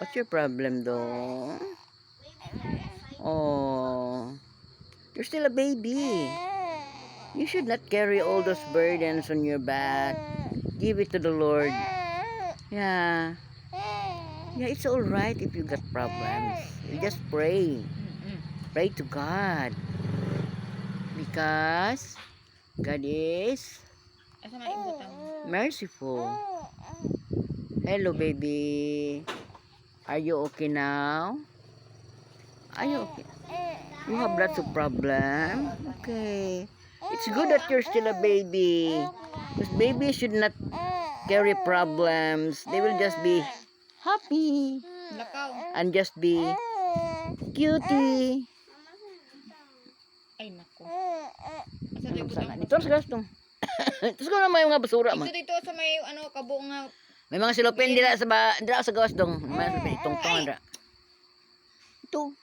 What's your problem though? Oh, you're still a baby. You should not carry all those burdens on your back. Give it to the Lord. Yeah. Yeah, it's all right if you got problems. You just pray. Pray to God. Because God is merciful. Hello, baby. Are you okay now? Are you okay? You have lots of problems? Okay. It's good that you're still a baby. Because babies should not carry problems. They will just be happy. And just be cutie. Ay, naku. Ito sa gastong. Ito ko naman yung mga basura. Dito sa may kabuong nga. May mga silopin dila sa gawas dong. May mga silopin itong ito.